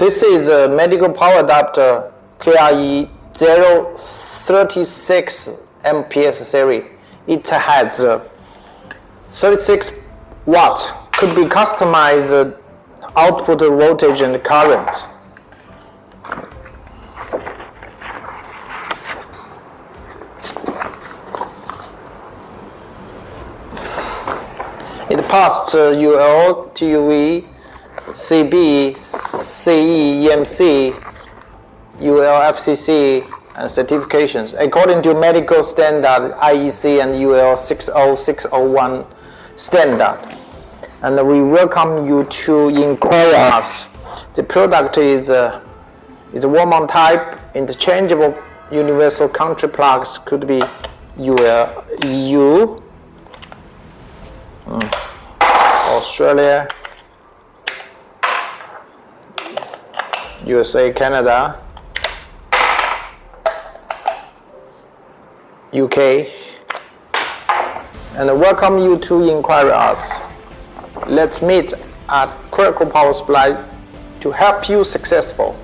This is a medical power adapter KRE036MPS series. It has 36 watts, could be customized output voltage and current. It passed UL, TUV, CB, CE, EMC, UL, FCC, and certifications according to medical standard IEC and UL 60601 standard. And we welcome you to inquire us. The product is a wall-mount type, interchangeable universal country plugs, could be UL, EU, Australia, USA, Canada, UK, and welcome you to inquire us. Let's meet at KRECO Power Supply to help you successful.